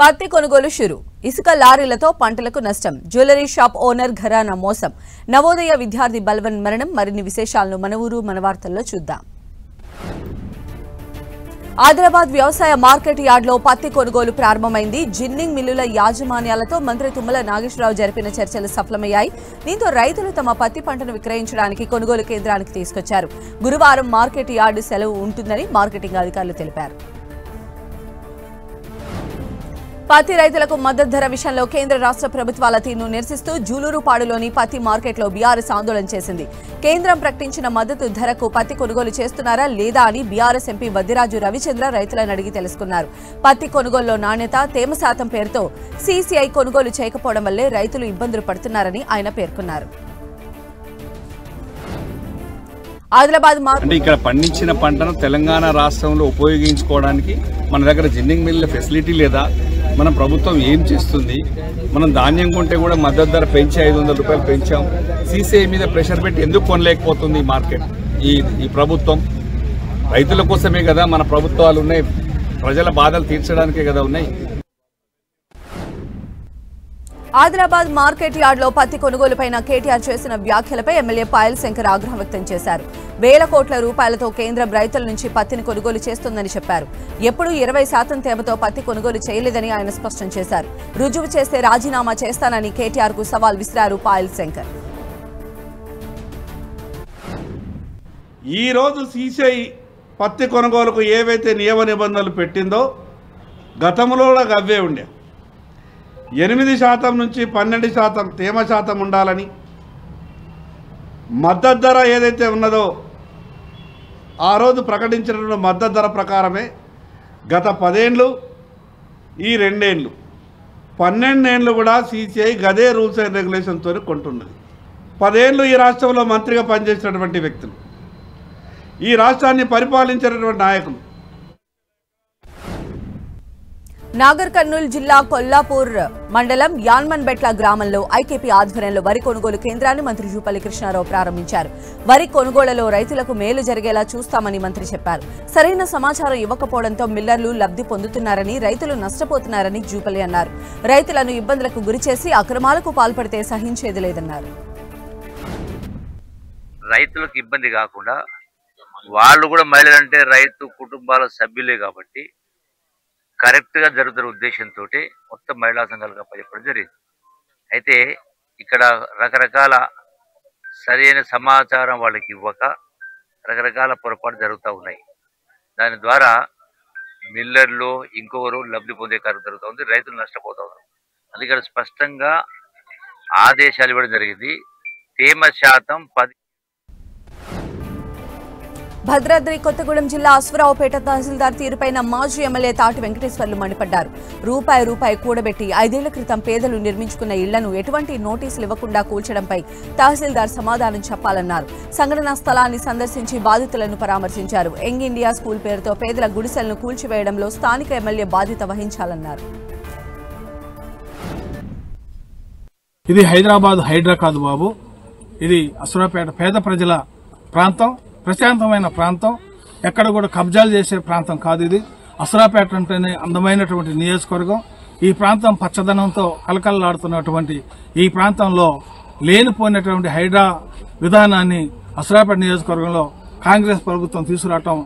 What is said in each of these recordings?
పత్తి కొనుగోలు షురు. ఇసుక లారీలతో పంటలకు నష్టం. జ్యువెలరీ షాప్ ఓనర్ ఘరానా మోసం. నవోదయ విద్యార్థి బల్వన్ మరణం. మరిన్ని విశేషాలను మన ఊరు మన వార్తల్లో చూద్దాం. ఆదిలాబాద్ వ్యవసాయ మార్కెట్ యార్డ్లో పత్తి కొనుగోలు ప్రారంభమైంది. జిన్నింగ్ మిల్లుల యాజమాన్యాలతో మంత్రి తుమ్మల నాగేశ్వరరావు జరిపిన చర్చలు సఫలమయ్యాయి. దీంతో రైతులు తమ పత్తి పంటను విక్రయించడానికి కొనుగోలు కేంద్రానికి తీసుకొచ్చారు. గురువారం మార్కెట్ యార్డు సెలవు ఉంటుందని మార్కెటింగ్ అధికారులు తెలిపారు. పత్తి రైతులకు మద్దతు ధర విషయంలో కేంద్ర రాష్ట్ర ప్రభుత్వాల తీరును నిరసిస్తూ జూలూరుపాడులోని పత్తి మార్కెట్లో బీఆర్ఎస్ ఆందోళన చేసింది. కేంద్రం ప్రకటించిన మద్దతు ధరకు పత్తి కొనుగోలు చేస్తున్నారా లేదా అని బీఆర్ఎస్ ఎంపీ వద్దిరాజు రవిచంద్ర రైతులను అడిగి తెలుసుకున్నారు. పత్తి కొనుగోలులో నాణ్యత, తేమ శాతం పేరుతో సీసీఐ కొనుగోలు చేయకపోవడం వల్లే రైతులు ఇబ్బందులు పడుతున్నారని ఆయన పేర్కొన్నారు. ఆదిలాబాద్ అంటే ఇక్కడ పండించిన పంటను తెలంగాణ రాష్ట్రంలో ఉపయోగించుకోవడానికి మన దగ్గర జిన్నింగ్ మిల్ ఫెసిలిటీ లేదా, మన ప్రభుత్వం ఏం చేస్తుంది? మనం ధాన్యం కొంటే కూడా మద్దతు ధర పెంచి 500 రూపాయలు పెంచాం. సీసీఐ మీద ప్రెషర్ పెట్టి ఎందుకు కొనలేకపోతుంది ఈ మార్కెట్? ఈ ప్రభుత్వం రైతుల కోసమే కదా మన ప్రభుత్వాలు ఉన్నాయి, ప్రజల బాధలు తీర్చడానికే కదా ఉన్నాయి. ఆదిలాబాద్ మార్కెట్ యార్డ్లో పత్తి కొనుగోలుపై కేటీఆర్ చేసిన వ్యాఖ్యలపై ఎమ్మెల్యే పాయల్ శంకర్ ఆగ్రహం వ్యక్తం చేశారు. వేల కోట్ల రూపాయలతో కేంద్రం రైతుల నుంచి పత్తిని కొనుగోలు చేస్తోందని చెప్పారు. ఎప్పుడూ 20% తేమతో పత్తి కొనుగోలు చేయలేదని ఆయన స్పష్టం చేశారు. రుజువు చేస్తే రాజీనామా చేస్తానని కేటీఆర్ కు సవాల్ విసిరారు పాయల్ శంకర్. ఈ రోజు సీసీఐ పత్తి కొనుగోలుకు ఏవైతే నియమ నిబంధనలు పెట్టిందో గతంలో కూడా అవే ఉండే. 8% నుంచి 12% తేమ శాతం ఉండాలని, మద్దతు ధర ఏదైతే ఉన్నదో ఆ రోజు ప్రకటించినటువంటి మద్దతు ధర ప్రకారమే గత 10 ఏళ్ళు, ఈ 2 ఏళ్ళు 12 ఏళ్ళు కూడా సీసీఐ గదే రూల్స్ అండ్ రెగ్యులేషన్తో కొంటున్నది. 10 ఏళ్ళు ఈ రాష్ట్రంలో మంత్రిగా పనిచేసినటువంటి వ్యక్తులు, ఈ రాష్ట్రాన్ని పరిపాలించినటువంటి నాయకులు. నాగర్ కర్నూలు జిల్లా కొల్లాపూర్ మండలం యాన్మన్బెట్ల గ్రామంలో ఐకేపీ ఆధ్వర్యంలో వరి కొనుగోలు కేంద్రాన్ని మంత్రి జూపల్లి కృష్ణారావు ప్రారంభించారు. వరి కొనుగోలులో రైతులకు మేలు జరిగేలా చూస్తామని మంత్రి చెప్పారు. సరైన సమాచారం ఇవ్వకపోవడంతో మిల్లర్లు లబ్ధి పొందుతున్నారని, రైతులు నష్టపోతున్నారని జూపల్లి అన్నారు. రైతులను ఇబ్బందులకు గురిచేసి అక్రమాలకు పాల్పడితే సహించేది లేదన్నారు. రైతులకు ఇబ్బంది కాకుండా, వాళ్ళు కూడా మహిళలంటే రైతు కుటుంబాల సభ్యులే కాబట్టి కరెక్ట్గా జరుగుతున్న ఉద్దేశంతో మొత్తం మహిళా సంఘాలుగా చెప్పడం జరిగింది. అయితే ఇక్కడ రకరకాల సరైన సమాచారం వాళ్ళకి ఇవ్వక రకరకాల పొరపాటు జరుగుతూ ఉన్నాయి. దాని ద్వారా మిల్లర్లు ఇంకొకరు లబ్ధి పొందే కార్యక్రమం జరుగుతూ ఉంది, రైతులు నష్టపోతూ ఉన్నారు. అందుకని స్పష్టంగా ఆదేశాలు ఇవ్వడం జరిగింది. తేమ శాతం 10. భద్రాద్రి కొత్తగూడెం జిల్లా అశ్వరావుపేట తహసీల్దార్ తీరుపైన మాజీ ఎమ్మెల్యే తాటి వెంకటేశ్వర్లు మండిపడ్డారు. రూపాయి కూడబెట్టి 5 ఏళ్ల క్రితం పేదలు నిర్మించుకున్న ఇళ్లను ఎటువంటి నోటీసులు ఇవ్వకుండా కూల్చడంపై తహసీల్దార్ సమాధానం చెప్పాలన్నారు. సంఘటనా స్థలాన్ని సందర్శించి బాధితులను పరామర్శించారు. యంగ్ ఇండియా స్కూల్ పేరుతో పేదల గుడిసెలను కూల్చివేయడంలో స్థానిక ఎమ్మెల్యే బాధ్యత వహించాలన్నారు. ఇది హైదరాబాద్ హైడ్రా కాదు బాబు, ఇది అశ్వరావుపేట పేద ప్రజల ప్రాంతం, ప్రశాంతమైన ప్రాంతం, ఎక్కడ కూడా కబ్జాలు చేసే ప్రాంతం కాదు. ఇది అశ్వరావుపేట అంటేనే అందమైనటువంటి నియోజకవర్గం. ఈ ప్రాంతం పచ్చదనంతో కలకలలాడుతున్నటువంటి ఈ ప్రాంతంలో లేనిపోయినటువంటి హైడ్రా విధానాన్ని అశ్వరావుపేట నియోజకవర్గంలో కాంగ్రెస్ ప్రభుత్వం తీసుకురావటం.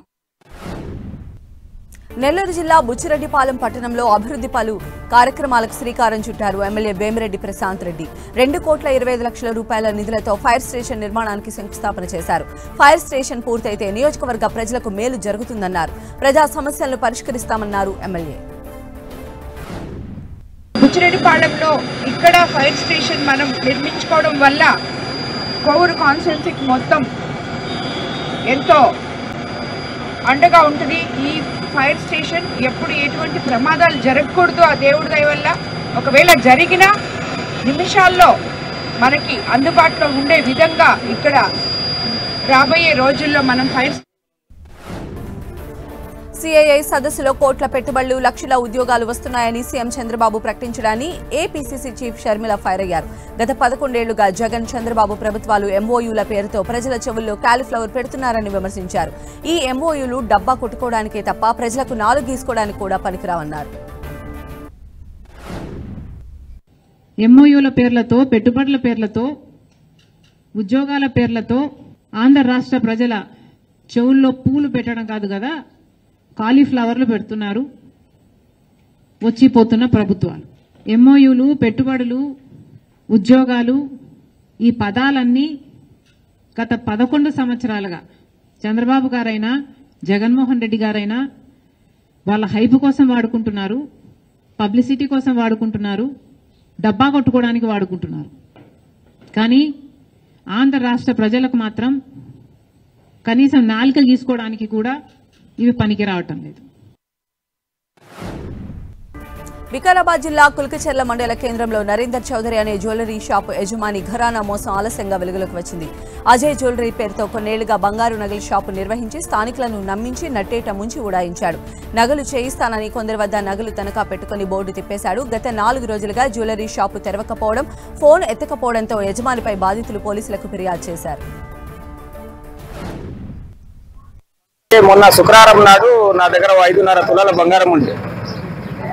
నెల్లూరు జిల్లా బుచ్చిరెడ్డిపాలెం పట్టణంలో అభివృద్ధి పలు కార్యక్రమాలకు శ్రీకారం చుట్టారు ఎమ్మెల్యే వేమిరెడ్డి ప్రశాంత్ రెడ్డి. 2,25,00,000 రూపాయల నిధులతో ఫైర్ స్టేషన్ నిర్మాణానికి శంకుస్థాపన చేశారు. ఫైర్ స్టేషన్ పూర్తయితే నియోజకవర్గ ప్రజలకు మేలు జరుగుతుందన్నారు. ప్రజా సమస్యలను పరిష్కరిస్తామన్నారు ఎమ్మెల్యే. బుచ్చిరెడ్డిపాలెంలో ఇక్కడ ఫైర్ స్టేషన్ మనం నిర్మించుకోవడం వల్ల కోవూరు కాన్స్టిట్యున్సీకి మొత్తం ఎంతో అండగా ఉంటుంది. ఈ ఫైర్ స్టేషన్ ఎప్పుడు ఎటువంటి ప్రమాదాలు జరగకూడదు ఆ దేవుడి దయ వల్ల. ఒకవేళ జరిగినా నిమిషాల్లో మనకి అందుబాటులో ఉండే విధంగా ఇక్కడ రాబోయే రోజుల్లో మనం ఫైర్. సిఐఐ సదస్సులో కోట్ల పెట్టుబడులు, లక్షల ఉద్యోగాలు వస్తున్నాయని సీఎం చంద్రబాబు ప్రకటించడాన్ని ఏపీసీసీ చీఫ్ షర్మిల ఫైర్ అయ్యారు. గత 11 ఏళ్లుగా జగన్, చంద్రబాబు ప్రభుత్వాలు ఎంఓయూల పేరుతో ప్రజల చెవుల్లో కాలీఫ్లవర్ పెడుతున్నారని విమర్శించారు. ఈ ఎంఓయూలు డబ్బా కొట్టుకోవడానికే తప్ప ప్రజలకు నాలుగు గీసుకోవడానికి కూడా పనికిరావన్నారు. ఎంఓయూల పేర్లతో, పెట్టుబడుల పేర్లతో, ఉద్యోగాల పేర్లతో ఆంధ్ర రాష్ట్ర ప్రజల చెవుల్లో పూలు పెట్టడం కాదు కదా, కాలీఫ్లవర్లు పెడుతున్నారు వచ్చిపోతున్న ప్రభుత్వాలు. ఎంఓయూలు, పెట్టుబడులు, ఉద్యోగాలు ఈ పదాలన్నీ గత 11 సంవత్సరాలుగా చంద్రబాబు గారైనా జగన్మోహన్ రెడ్డి గారైనా వాళ్ళ హైప్ కోసం వాడుకుంటున్నారు, పబ్లిసిటీ కోసం వాడుకుంటున్నారు, డబ్బా కొట్టుకోవడానికి వాడుకుంటున్నారు. కానీ ఆంధ్ర రాష్ట్ర ప్రజలకు మాత్రం కనీసం నాలుక గీసుకోవడానికి కూడా ఇవి పనికి రావటం లేదు. వికారాబాద్ జిల్లా కుల్కచర్ల మండల కేంద్రంలో నరేందర్ చౌదరి అనే జ్యువెలరీ షాప్ యజమాని ఘరానా మోసం ఆలస్యంగా వెలుగులోకి వచ్చింది. అజయ్ జ్యువెలరీ పేరుతో కొన్నేళ్లుగా బంగారు నగల షాపు నిర్వహించి స్థానికులను నమ్మించి నట్టేట ముంచి ఉడాయించాడు. నగలు చేయిస్తానని కొందరి వద్ద నగలు తనఖా పెట్టుకుని బోర్డు తిప్పేశాడు. గత 4 రోజులుగా జ్యువెలరీ షాపు తెరవకపోవడం, ఫోన్ ఎత్తకపోవడంతో యజమానిపై బాధితులు పోలీసులకు ఫిర్యాదు చేశారు. మొన్న శుక్రవారం నాడు నా దగ్గర 5.5 తులాల బంగారం ఉంది.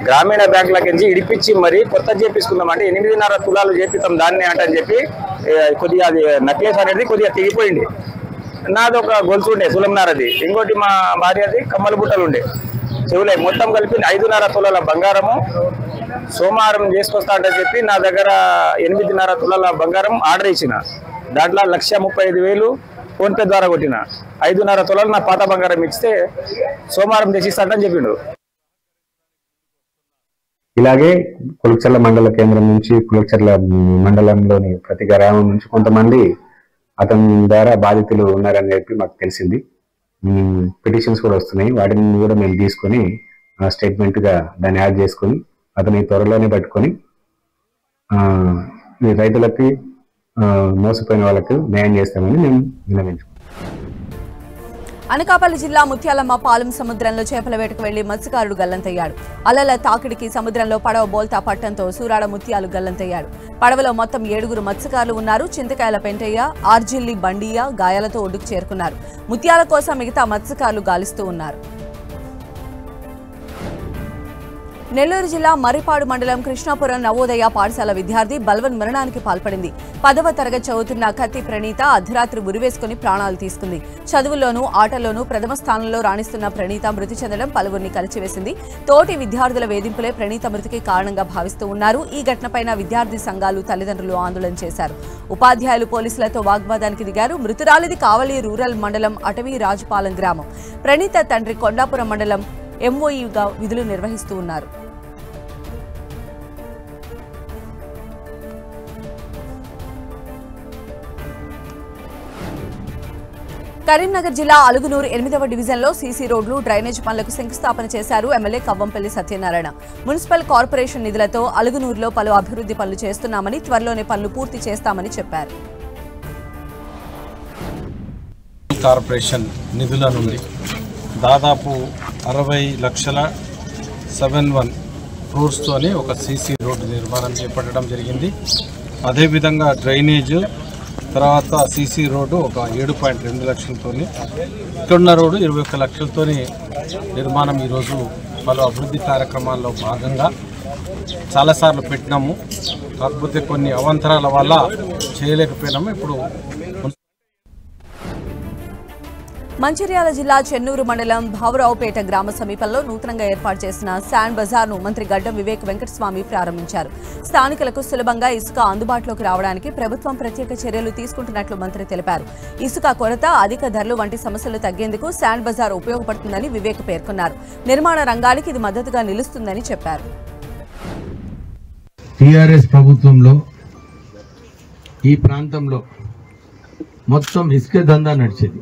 గ్రామీణ బ్యాంకులకి నుంచి ఇడిపించి మరి కొత్త చేపించుకుందాం అంటే 8.5 తులాలు చేపిస్తాం దాన్ని అంటని చెప్పి కొద్దిగా అది నెక్లెస్ అనేది కొద్దిగా తెగిపోయింది. నాది ఒక గొలుసు ఉండే సులంనారది, ఇంకోటి మా భార్యది కమ్మల బుట్టలు ఉండే చెవులే, మొత్తం కలిపి 5.5 తులాల బంగారము సోమవారం చేసుకొస్తా అంటే చెప్పి నా దగ్గర 8.5 తులాల బంగారం ఆర్డర్ ఇచ్చిన. దాంట్లో 1,35,000 ఫోన్పే ద్వారా కొట్టిన. 5.5 తులాలు నా పాత బంగారం ఇస్తే సోమవారం తెచ్చిస్తాడని చెప్పిండు. ఇలాగే కులచర్ల మండల కేంద్రం నుంచి కులచర్ల మండలంలోని ప్రతి గ్రామం నుంచి కొంతమంది అతని ద్వారా బాధితులు ఉన్నారని చెప్పి మాకు తెలిసింది. పిటిషన్స్ కూడా వస్తున్నాయి. వాటిని కూడా మేము తీసుకొని స్టేట్మెంట్ గా దాన్ని యాడ్ చేసుకొని అతని త్వరలోనే పట్టుకొని రైతులకి మోసపోయిన వాళ్ళకి న్యాయం చేస్తామని మేము విన్నవించుకున్నాం. అనకాపల్లి జిల్లా ముత్యాలమ్మ పాలెం సముద్రంలో చేపల వేటకు వెళ్లి మత్స్యకారుడు గల్లంతయ్యాడు. అలల తాకిడికి సముద్రంలో పడవ బోల్తా పట్టంతో సూరాడ ముత్యాలు గల్లంతయ్యాడు. పడవలో మొత్తం 7 మత్స్యకారులు ఉన్నారు. చింతకాయల పెంటయ్య, ఆర్జిల్లి బండియ్య గాయాలతో ఒడ్డుకు చేరుకున్నారు. ముత్యాల కోసం మిగతా మత్స్యకారులు గాలిస్తూ ఉన్నారు. నెల్లూరు జిల్లా మర్రిపాడు మండలం కృష్ణాపురం నవోదయ పాఠశాల విద్యార్థి బల్వన్ మరణానికి పాల్పడింది. 10వ తరగతి చదువుతున్న కత్తి ప్రణీత అర్ధరాత్రి ఉరివేసుకుని ప్రాణాలు తీసుకుంది. చదువుల్లోనూ ఆటల్లోనూ ప్రథమ స్థానంలో రాణిస్తున్న ప్రణీత మృతి చెందడం పలువురిని కలిచివేసింది. తోటి విద్యార్థుల వేధింపులే ప్రణీత మృతికి కారణంగా భావిస్తూ ఉన్నారు. ఈ ఘటనపైన విద్యార్థి సంఘాలు, తల్లిదండ్రులు ఆందోళన చేశారు. ఉపాధ్యాయులు పోలీసులతో వాగ్వాదానికి దిగారు. మృతురాలిది కావలి రూరల్ మండలం అటవీ రాజుపాలెం గ్రామం. ప్రణీత తండ్రి కొండాపురం మండలం ఎంఓఈగా విధులు నిర్వహిస్తూ ఉన్నారు. కరీంనగర్ జిల్లా అలుగునూరు 8వ డివిజన్లో సీసీ రోడ్లు, డ్రైనేజ్ పనులకు శంకుస్థాపన చేశారు MLA Kavvampalli Satyanarayana. Municipal corporation నిధులతో అలుగునూరులో పలు అభివృద్ధి పనులు చేస్తున్నామని, త్వరలోనే పనులు పూర్తి చేస్తామని చెప్పారు. కార్పొరేషన్ నిధుల నుండి దాదాపు 60,71 crores ఒక సీసీ రోడ్డు నిర్మాణం చేపట్టడం జరిగింది. అదేవిధంగా డ్రైనేజ్, తర్వాత సీసీ రోడ్డు ఒక 7.2 లక్షలతో, ఇక్కడున్న రోడ్డు 21 లక్షలతో నిర్మాణం ఈరోజు పలు అభివృద్ధి కార్యక్రమాల్లో భాగంగా చాలాసార్లు పెట్టినాము. కాకపోతే కొన్ని అవాంతరాల వల్ల చేయలేకపోయినాము. ఇప్పుడు మంచిర్యాల జిల్లా చెన్నూరు మండలం భావరావుపేట గ్రామ సమీపంలో నూతనంగా ఏర్పాటు చేసిన శాండ్ బజార్ను మంత్రి గడ్డం వివేక్ వెంకటస్వామి ప్రారంభించారు. స్థానికులకు సులభంగా ఇసుక అందుబాటులోకి రావడానికి ప్రభుత్వం ప్రత్యేక చర్యలు తీసుకుంటున్నట్లు మంత్రి తెలిపారు. ఇసుక కొరత, అధిక ధరలు వంటి సమస్యలు తగ్గేందుకు శాండ్ బజార్ ఉపయోగపడుతుందని వివేక్ పేర్కొన్నారు. నిర్మాణ రంగానికి ఇది మద్దతుగా నిలుస్తుందని చెప్పారు. టీఆర్ఎస్ ప్రభుత్వంలో ఈ ప్రాంతంలో మొత్తం ఇసుక దందా నడిచేది.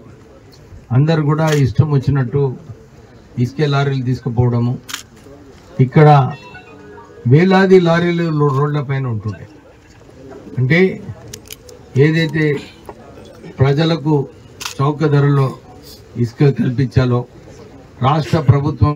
అందరు కూడా ఇష్టం వచ్చినట్టు ఇసుక లారీలు తీసుకుపోవడము, ఇక్కడ వేలాది లారీలు రోడ్ల పైన ఉంటుండే. అంటే ఏదైతే ప్రజలకు చౌక ధరలో ఇసుక కల్పించాలో రాష్ట్ర ప్రభుత్వం